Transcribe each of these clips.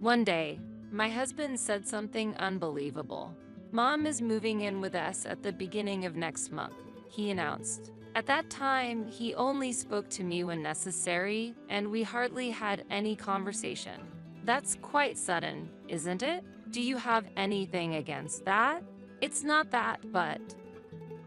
One day, my husband said something unbelievable. Mom is moving in with us at the beginning of next month, he announced. At that time, he only spoke to me when necessary, and we hardly had any conversation. That's quite sudden, isn't it? Do you have anything against that? It's not that, but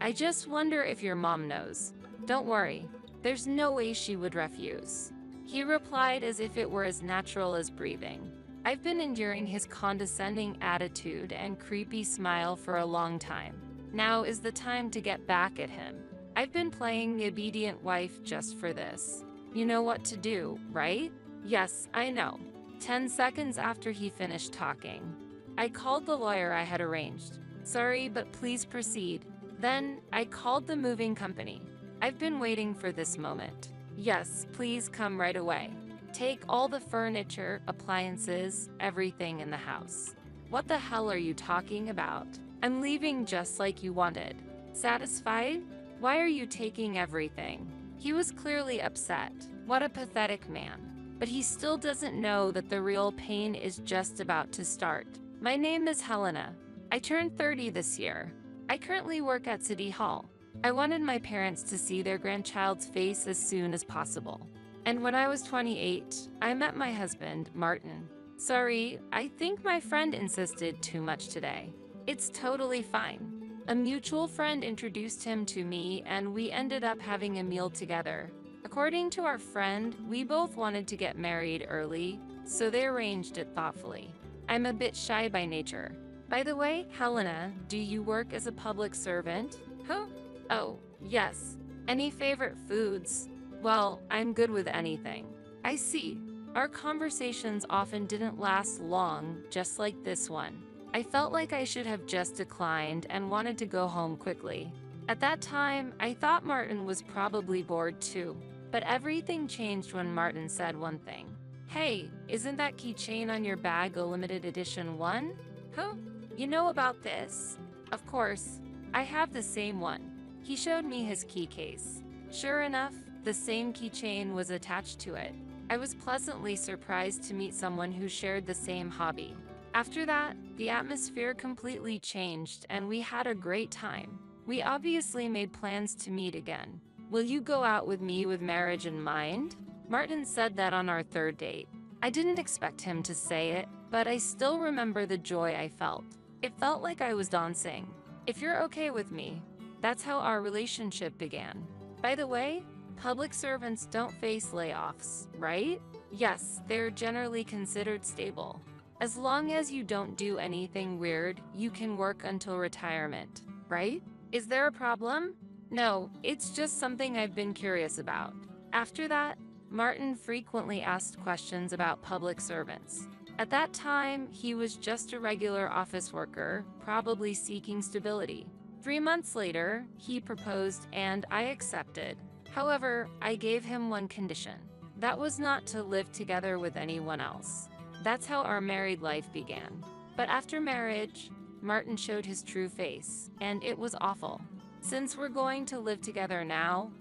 I just wonder if your mom knows. Don't worry, there's no way she would refuse. He replied as if it were as natural as breathing. I've been enduring his condescending attitude and creepy smile for a long time. Now is the time to get back at him. I've been playing the obedient wife just for this. You know what to do, right? Yes, I know. 10 seconds after he finished talking, I called the lawyer I had arranged. Sorry, but please proceed. Then, I called the moving company. I've been waiting for this moment. Yes, please come right away. Take all the furniture, appliances, everything in the house. What the hell are you talking about? I'm leaving just like you wanted. Satisfied? Why are you taking everything? He was clearly upset. What a pathetic man. But he still doesn't know that the real pain is just about to start. My name is Helena. I turned 30 this year. I currently work at City Hall. I wanted my parents to see their grandchild's face as soon as possible. And when I was 28, I met my husband, Martin. Sorry, I think my friend insisted too much today. It's totally fine. A mutual friend introduced him to me, and we ended up having a meal together. According to our friend, we both wanted to get married early, so they arranged it thoughtfully. I'm a bit shy by nature. By the way, Helena, do you work as a public servant? Huh? Oh, yes. Any favorite foods? Well, I'm good with anything. I see. Our conversations often didn't last long, just like this one. I felt like I should have just declined and wanted to go home quickly. At that time, I thought Martin was probably bored too. But everything changed when Martin said one thing. Hey, isn't that keychain on your bag a limited edition one? Huh? You know about this? Of course. I have the same one. He showed me his key case. Sure enough, the same keychain was attached to it. I was pleasantly surprised to meet someone who shared the same hobby. After that, the atmosphere completely changed and we had a great time. We obviously made plans to meet again. Will you go out with me with marriage in mind? Martin said that on our third date. I didn't expect him to say it, but I still remember the joy I felt. It felt like I was dancing. If you're okay with me, that's how our relationship began. By the way, public servants don't face layoffs, right? Yes, they're generally considered stable. As long as you don't do anything weird, you can work until retirement, right? Is there a problem? No, it's just something I've been curious about. After that, Martin frequently asked questions about public servants. At that time, he was just a regular office worker, probably seeking stability. 3 months later, he proposed and I accepted. However, I gave him one condition. That was not to live together with anyone else. That's how our married life began. But after marriage, Martin showed his true face, and it was awful. Since we're going to live together now,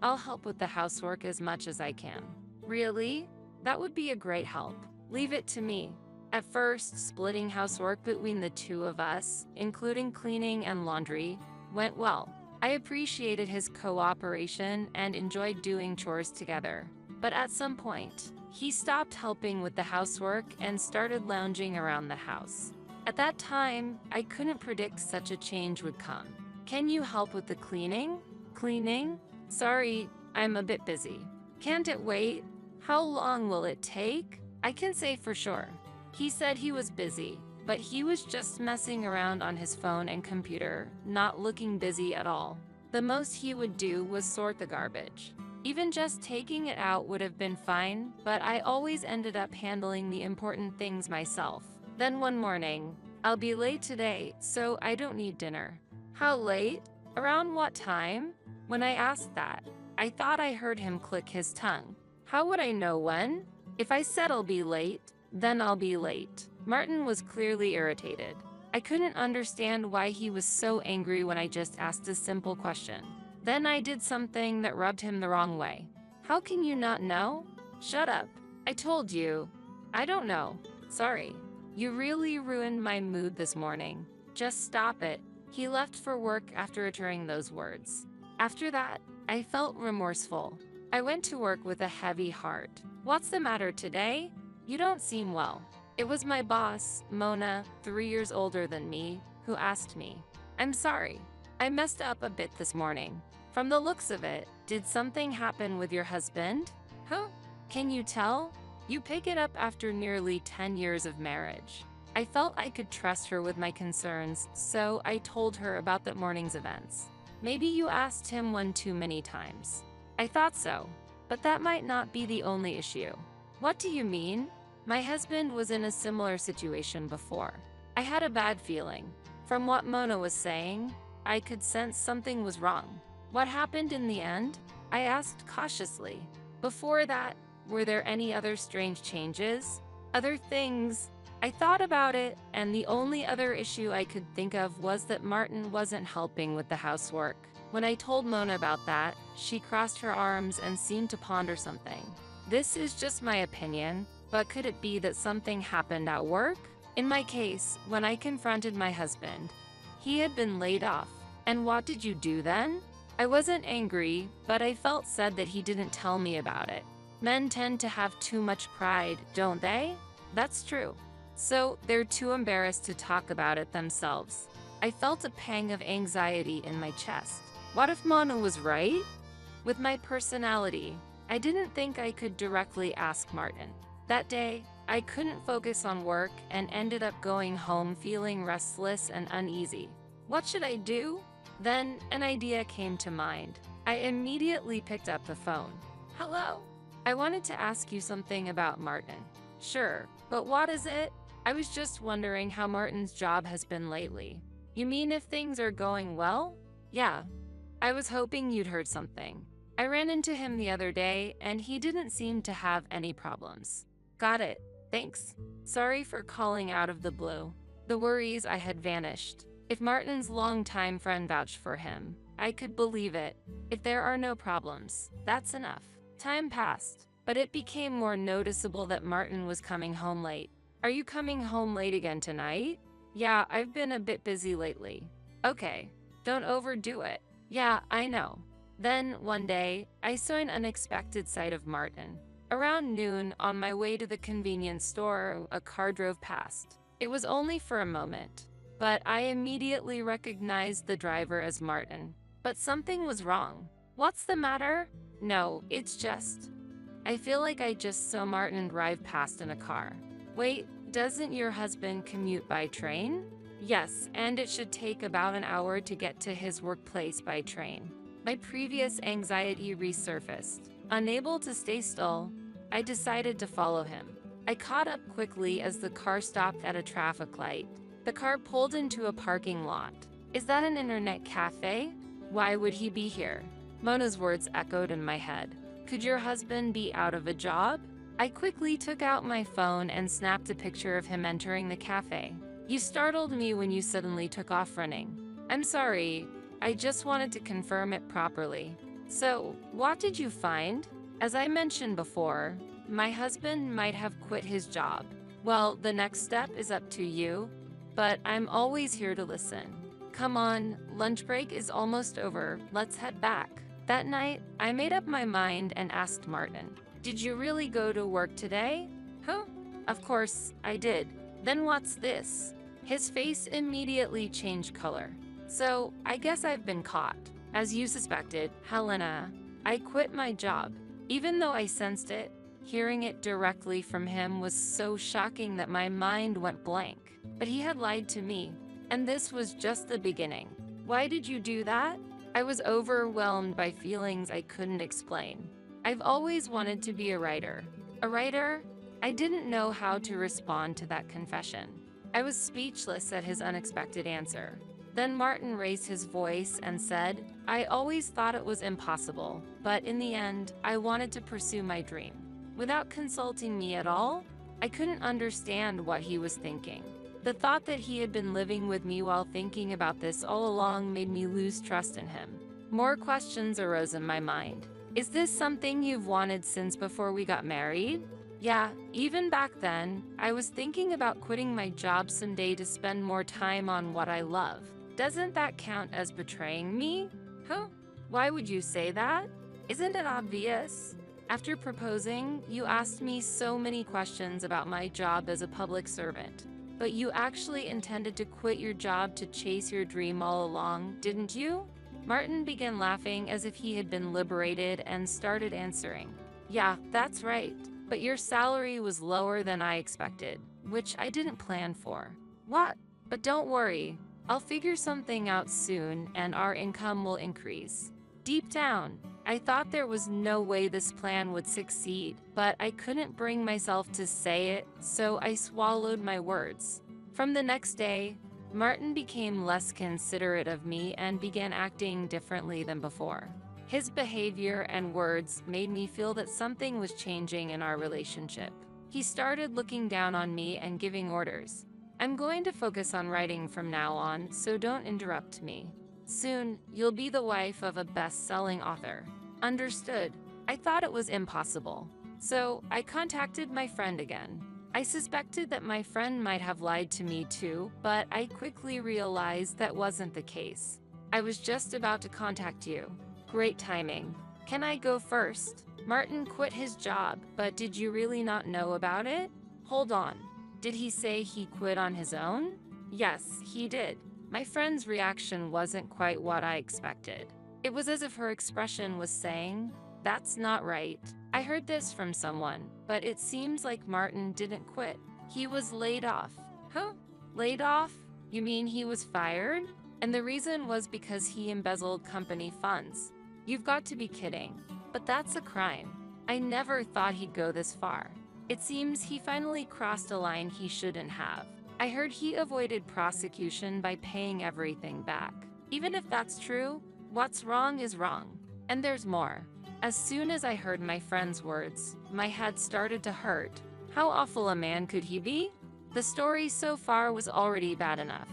I'll help with the housework as much as I can. Really? That would be a great help. Leave it to me. At first, splitting housework between the two of us, including cleaning and laundry, went well. I appreciated his cooperation and enjoyed doing chores together. But at some point, he stopped helping with the housework and started lounging around the house. At that time, I couldn't predict such a change would come. Can you help with the cleaning? Cleaning? Sorry, I'm a bit busy. Can't it wait? How long will it take? I can say for sure. He said he was busy, but he was just messing around on his phone and computer, not looking busy at all. The most he would do was sort the garbage. Even just taking it out would have been fine, but I always ended up handling the important things myself. Then one morning, I'll be late today, so I don't need dinner. How late? Around what time? When I asked that, I thought I heard him click his tongue. How would I know when? If I said I'll be late, then I'll be late. Martin was clearly irritated. I couldn't understand why he was so angry when I just asked a simple question. Then I did something that rubbed him the wrong way. How can you not know? Shut up. I told you. I don't know. Sorry. You really ruined my mood this morning. Just stop it. He left for work after uttering those words. After that, I felt remorseful. I went to work with a heavy heart. What's the matter today? You don't seem well. It was my boss, Mona, 3 years older than me, who asked me. I'm sorry. I messed up a bit this morning. From the looks of it, did something happen with your husband? Huh? Can you tell? You pick it up after nearly 10 years of marriage. I felt I could trust her with my concerns, so I told her about that morning's events. Maybe you asked him one too many times. I thought so, but that might not be the only issue. What do you mean? My husband was in a similar situation before. I had a bad feeling. From what Mona was saying, I could sense something was wrong. What happened in the end? I asked cautiously. Before that, were there any other strange changes? Other things? I thought about it, and the only other issue I could think of was that Martin wasn't helping with the housework. When I told Mona about that, she crossed her arms and seemed to ponder something. This is just my opinion, but could it be that something happened at work? In my case, when I confronted my husband, he had been laid off. And what did you do then? I wasn't angry, but I felt sad that he didn't tell me about it. Men tend to have too much pride, don't they? That's true. So they're too embarrassed to talk about it themselves. I felt a pang of anxiety in my chest. What if Mona was right? With my personality, I didn't think I could directly ask Martin. That day, I couldn't focus on work and ended up going home feeling restless and uneasy. What should I do? Then an idea came to mind. I immediately picked up the phone. Hello? I wanted to ask you something about Martin. Sure, but what is it? I was just wondering how Martin's job has been lately. You mean if things are going well? Yeah. I was hoping you'd heard something. I ran into him the other day, and he didn't seem to have any problems. Got it. Thanks. Sorry for calling out of the blue. The worries I had vanished. If Martin's longtime friend vouched for him, I could believe it. If there are no problems, that's enough. Time passed, but it became more noticeable that Martin was coming home late. Are you coming home late again tonight? Yeah, I've been a bit busy lately. Okay, don't overdo it. Yeah, I know. Then, one day, I saw an unexpected sight of Martin. Around noon, on my way to the convenience store, a car drove past. It was only for a moment, but I immediately recognized the driver as Martin. But something was wrong. What's the matter? No, it's just... I feel like I just saw Martin drive past in a car. Wait, doesn't your husband commute by train? Yes, and it should take about an hour to get to his workplace by train. My previous anxiety resurfaced. Unable to stay still, I decided to follow him. I caught up quickly as the car stopped at a traffic light. The car pulled into a parking lot. Is that an internet cafe? Why would he be here? Mona's words echoed in my head. Could your husband be out of a job? I quickly took out my phone and snapped a picture of him entering the cafe. You startled me when you suddenly took off running. I'm sorry, I just wanted to confirm it properly. So, what did you find? As I mentioned before, my husband might have quit his job. Well, the next step is up to you, but I'm always here to listen. Come on, lunch break is almost over, let's head back. That night, I made up my mind and asked Martin, did you really go to work today? Huh? Of course, I did. Then what's this? His face immediately changed color. So, I guess I've been caught. As you suspected, Helena, I quit my job. Even though I sensed it, hearing it directly from him was so shocking that my mind went blank. But he had lied to me, and this was just the beginning. Why did you do that? I was overwhelmed by feelings I couldn't explain. I've always wanted to be a writer. A writer? I didn't know how to respond to that confession. I was speechless at his unexpected answer. Then Martin raised his voice and said, I always thought it was impossible, but in the end, I wanted to pursue my dream. Without consulting me at all, I couldn't understand what he was thinking. The thought that he had been living with me while thinking about this all along made me lose trust in him. More questions arose in my mind. Is this something you've wanted since before we got married? Yeah, even back then, I was thinking about quitting my job someday to spend more time on what I love. Doesn't that count as betraying me? Huh? Why would you say that? Isn't it obvious? After proposing, you asked me so many questions about my job as a public servant. But you actually intended to quit your job to chase your dream all along, didn't you? Martin began laughing as if he had been liberated and started answering. Yeah, that's right. But your salary was lower than I expected, which I didn't plan for. What? But don't worry. I'll figure something out soon and our income will increase. Deep down, I thought there was no way this plan would succeed, but I couldn't bring myself to say it, so I swallowed my words. From the next day, Martin became less considerate of me and began acting differently than before. His behavior and words made me feel that something was changing in our relationship. He started looking down on me and giving orders. I'm going to focus on writing from now on, so don't interrupt me. Soon, you'll be the wife of a best-selling author. Understood. I thought it was impossible. So, I contacted my friend again. I suspected that my friend might have lied to me too, but I quickly realized that wasn't the case. I was just about to contact you. Great timing. Can I go first? Martin quit his job, but did you really not know about it? Hold on. Did he say he quit on his own? Yes, he did. My friend's reaction wasn't quite what I expected. It was as if her expression was saying, "That's not right. I heard this from someone, but it seems like Martin didn't quit. He was laid off." Huh? Laid off? You mean he was fired? And the reason was because he embezzled company funds. You've got to be kidding. But that's a crime. I never thought he'd go this far. It seems he finally crossed a line he shouldn't have. I heard he avoided prosecution by paying everything back. Even if that's true, what's wrong is wrong. And there's more. As soon as I heard my friend's words, my head started to hurt. How awful a man could he be? The story so far was already bad enough.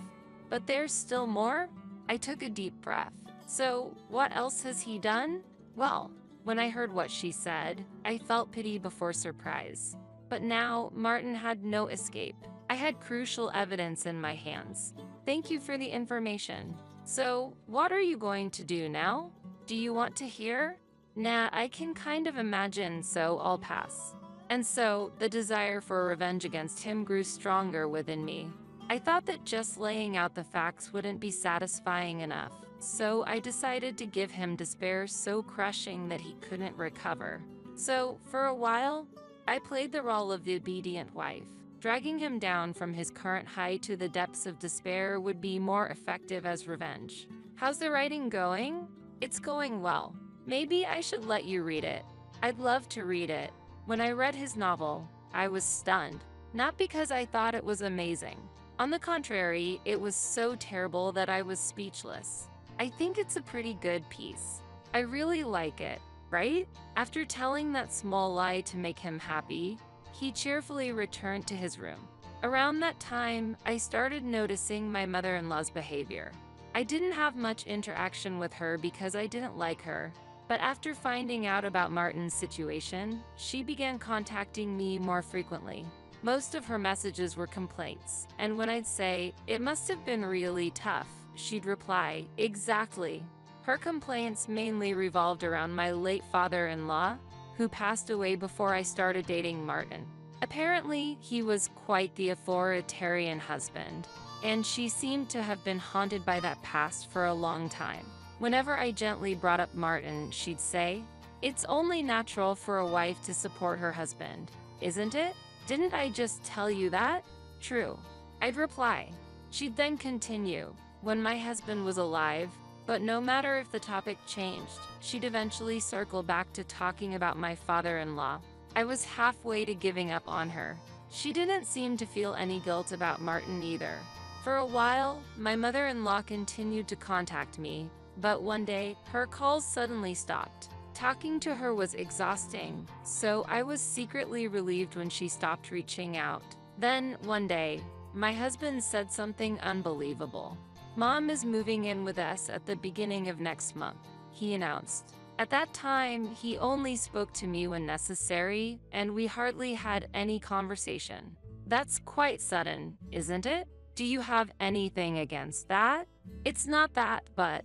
But there's still more? I took a deep breath. So, what else has he done? Well, when I heard what she said, I felt pity before surprise. But now, Martin had no escape. I had crucial evidence in my hands. Thank you for the information. So, what are you going to do now? Do you want to hear? Nah, I can kind of imagine, so I'll pass. And so, the desire for revenge against him grew stronger within me. I thought that just laying out the facts wouldn't be satisfying enough, so I decided to give him despair so crushing that he couldn't recover. So, for a while, I played the role of the obedient wife. Dragging him down from his current height to the depths of despair would be more effective as revenge. How's the writing going? It's going well. Maybe I should let you read it. I'd love to read it. When I read his novel, I was stunned. Not because I thought it was amazing. On the contrary, it was so terrible that I was speechless. I think it's a pretty good piece. I really like it, right? After telling that small lie to make him happy, he cheerfully returned to his room. Around that time, I started noticing my mother-in-law's behavior. I didn't have much interaction with her because I didn't like her, but after finding out about Martin's situation, she began contacting me more frequently. Most of her messages were complaints, and when I'd say, "It must have been really tough," she'd reply, "Exactly." Her complaints mainly revolved around my late father-in-law, who passed away before I started dating Martin. Apparently, he was quite the authoritarian husband, and she seemed to have been haunted by that past for a long time. Whenever I gently brought up Martin, she'd say, "It's only natural for a wife to support her husband, isn't it? Didn't I just tell you that?" "True," I'd reply. She'd then continue, "When my husband was alive," but no matter if the topic changed, she'd eventually circle back to talking about my father-in-law. I was halfway to giving up on her. She didn't seem to feel any guilt about Martin either. For a while, my mother-in-law continued to contact me, but one day, her calls suddenly stopped. Talking to her was exhausting, so I was secretly relieved when she stopped reaching out. Then, one day, my husband said something unbelievable. "Mom is moving in with us at the beginning of next month," he announced. At that time, he only spoke to me when necessary, and we hardly had any conversation. That's quite sudden, isn't it? Do you have anything against that? It's not that, but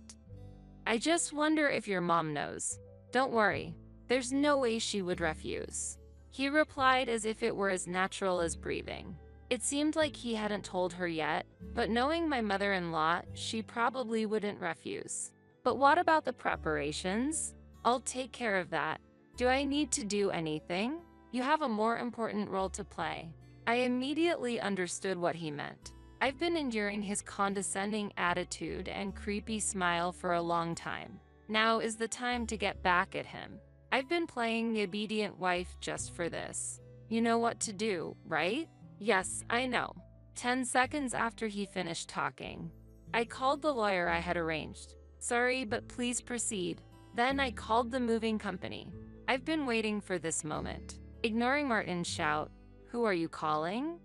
I just wonder if your mom knows. Don't worry, there's no way she would refuse. He replied as if it were as natural as breathing. It seemed like he hadn't told her yet, but knowing my mother-in-law, she probably wouldn't refuse. But what about the preparations? I'll take care of that. Do I need to do anything? You have a more important role to play. I immediately understood what he meant. I've been enduring his condescending attitude and creepy smile for a long time. Now is the time to get back at him. I've been playing the obedient wife just for this. You know what to do, right? Yes, I know. 10 seconds after he finished talking, I called the lawyer I had arranged. Sorry, but please proceed. Then I called the moving company. I've been waiting for this moment. Ignoring Martin's shout, "Who are you calling?"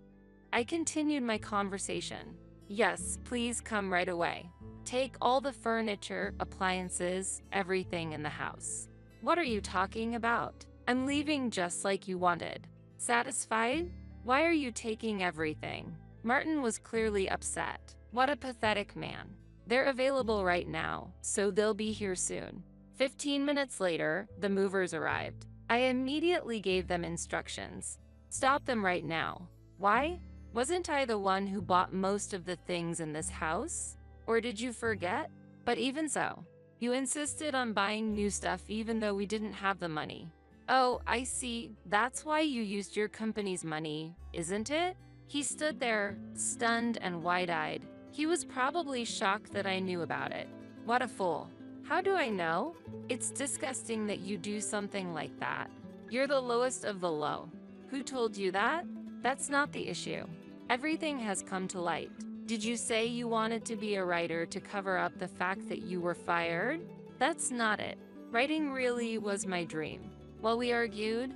I continued my conversation. Yes, please come right away. Take all the furniture, appliances, everything in the house. What are you talking about? I'm leaving just like you wanted. Satisfied? Why are you taking everything? Martin was clearly upset. What a pathetic man. They're available right now, so they'll be here soon. 15 minutes later, the movers arrived. I immediately gave them instructions. Stop them right now. Why? Wasn't I the one who bought most of the things in this house? Or did you forget? But even so, you insisted on buying new stuff even though we didn't have the money. Oh, I see. That's why you used your company's money, isn't it? He stood there, stunned and wide-eyed. He was probably shocked that I knew about it. What a fool. How do I know? It's disgusting that you do something like that. You're the lowest of the low. Who told you that? That's not the issue. Everything has come to light. Did you say you wanted to be a writer to cover up the fact that you were fired? That's not it. Writing really was my dream. While we argued,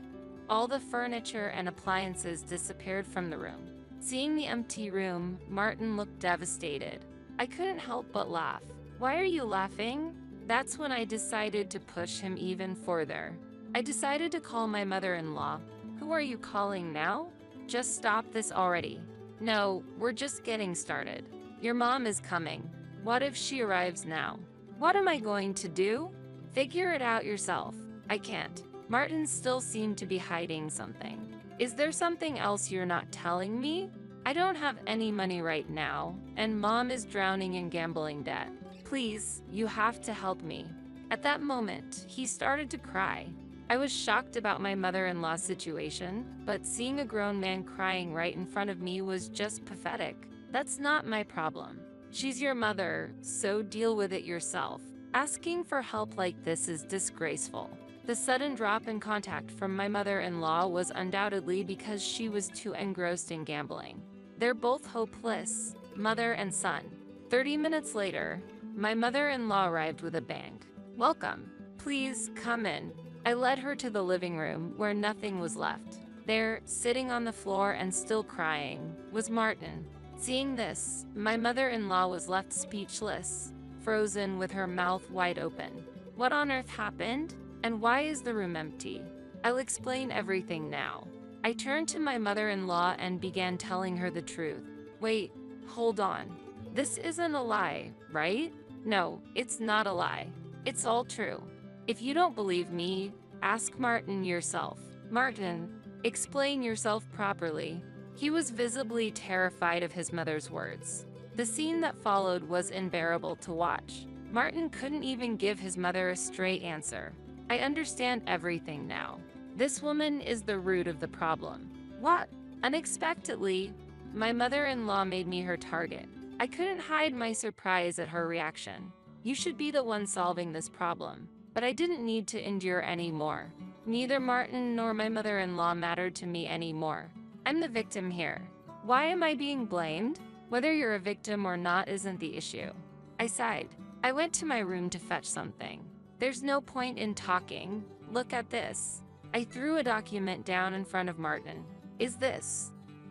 all the furniture and appliances disappeared from the room. Seeing the empty room, Martin looked devastated. I couldn't help but laugh. Why are you laughing? That's when I decided to push him even further. I decided to call my mother-in-law. Who are you calling now? Just stop this already. No, we're just getting started. Your mom is coming. What if she arrives now? What am I going to do? Figure it out yourself. I can't. Martin still seemed to be hiding something. Is there something else you're not telling me? I don't have any money right now, and Mom is drowning in gambling debt. Please, you have to help me. At that moment, he started to cry. I was shocked about my mother-in-law's situation, but seeing a grown man crying right in front of me was just pathetic. That's not my problem. She's your mother, so deal with it yourself. Asking for help like this is disgraceful. The sudden drop in contact from my mother-in-law was undoubtedly because she was too engrossed in gambling. They're both hopeless, mother and son. 30 minutes later, my mother-in-law arrived with a bang. Welcome. Please come in. I led her to the living room where nothing was left. There, sitting on the floor and still crying, was Martin. Seeing this, my mother-in-law was left speechless, frozen with her mouth wide open. What on earth happened? And why is the room empty? I'll explain everything now. I turned to my mother-in-law and began telling her the truth. Wait, hold on. This isn't a lie, right? No, it's not a lie. It's all true. If you don't believe me, ask Martin yourself. Martin, explain yourself properly. He was visibly terrified of his mother's words. The scene that followed was unbearable to watch. Martin couldn't even give his mother a straight answer. I understand everything now. This woman is the root of the problem. What? Unexpectedly, my mother-in-law made me her target. I couldn't hide my surprise at her reaction. You should be the one solving this problem. But I didn't need to endure anymore. Neither Martin nor my mother-in-law mattered to me anymore. I'm the victim here. Why am I being blamed? Whether you're a victim or not isn't the issue. I sighed. I went to my room to fetch something. There's no point in talking. Look at this. I threw a document down in front of Martin. Is this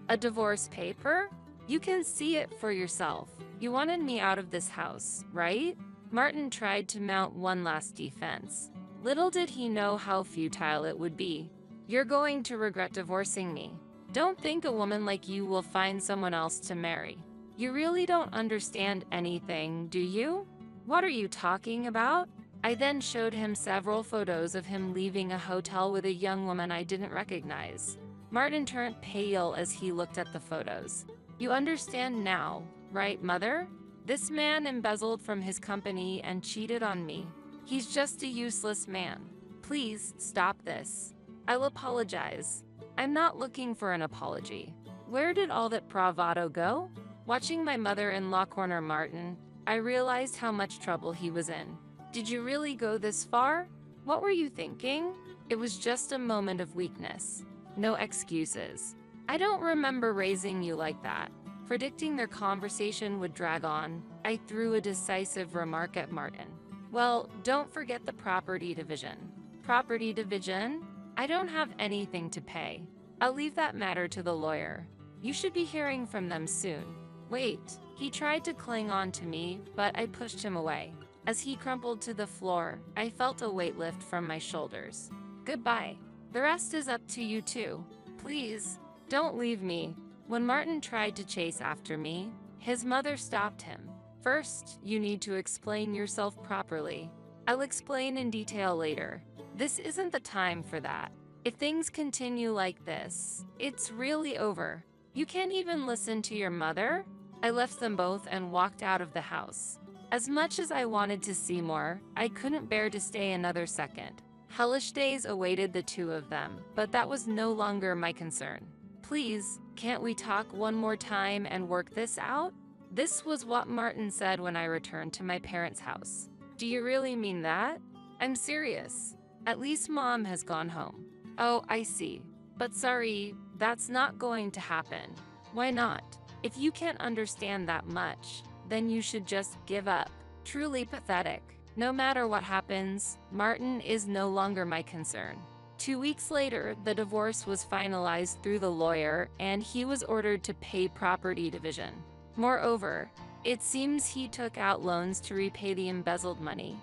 a divorce paper? You can see it for yourself. You wanted me out of this house, right? Martin tried to mount one last defense. Little did he know how futile it would be. You're going to regret divorcing me. Don't think a woman like you will find someone else to marry. You really don't understand anything, do you? What are you talking about? I then showed him several photos of him leaving a hotel with a young woman I didn't recognize. Martin turned pale as he looked at the photos. You understand now, right, Mother? This man embezzled from his company and cheated on me. He's just a useless man. Please stop this. I'll apologize. I'm not looking for an apology. Where did all that bravado go? Watching my mother-in-law corner Martin, I realized how much trouble he was in. Did you really go this far? What were you thinking? It was just a moment of weakness. No excuses. I don't remember raising you like that. Predicting their conversation would drag on, I threw a decisive remark at Martin. Well, don't forget the property division. Property division? I don't have anything to pay. I'll leave that matter to the lawyer. You should be hearing from them soon. Wait, he tried to cling on to me, but I pushed him away. As he crumpled to the floor, I felt a weight lift from my shoulders. Goodbye. The rest is up to you too. Please, don't leave me. When Martin tried to chase after me, his mother stopped him. First, you need to explain yourself properly. I'll explain in detail later. This isn't the time for that. If things continue like this, it's really over. You can't even listen to your mother? I left them both and walked out of the house. As much as I wanted to see more, I couldn't bear to stay another second. Hellish days awaited the two of them, but that was no longer my concern. Please, can't we talk one more time and work this out? This was what Martin said when I returned to my parents' house. Do you really mean that? I'm serious. At least Mom has gone home. Oh, I see. But sorry, that's not going to happen. Why not? If you can't understand that much, then you should just give up. Truly pathetic. No matter what happens, Martin is no longer my concern. 2 weeks later, the divorce was finalized through the lawyer and he was ordered to pay property division. Moreover, it seems he took out loans to repay the embezzled money.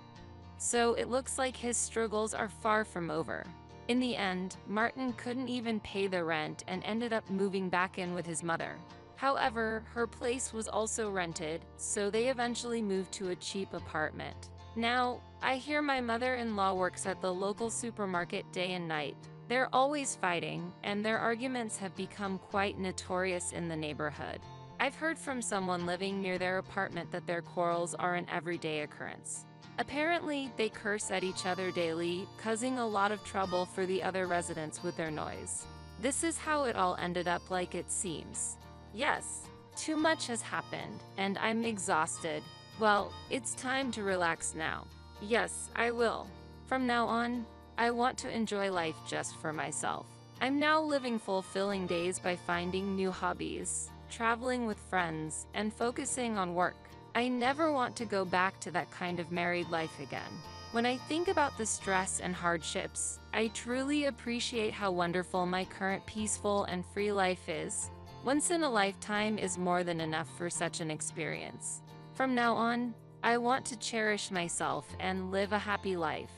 So it looks like his struggles are far from over. In the end, Martin couldn't even pay the rent and ended up moving back in with his mother. However, her place was also rented, so they eventually moved to a cheap apartment. Now, I hear my mother-in-law works at the local supermarket day and night. They're always fighting, and their arguments have become quite notorious in the neighborhood. I've heard from someone living near their apartment that their quarrels are an everyday occurrence. Apparently, they curse at each other daily, causing a lot of trouble for the other residents with their noise. This is how it all ended up like it seems. Yes, too much has happened, and I'm exhausted. Well, it's time to relax now. Yes, I will. From now on, I want to enjoy life just for myself. I'm now living fulfilling days by finding new hobbies, traveling with friends, and focusing on work. I never want to go back to that kind of married life again. When I think about the stress and hardships, I truly appreciate how wonderful my current peaceful and free life is. Once in a lifetime is more than enough for such an experience. From now on, I want to cherish myself and live a happy life.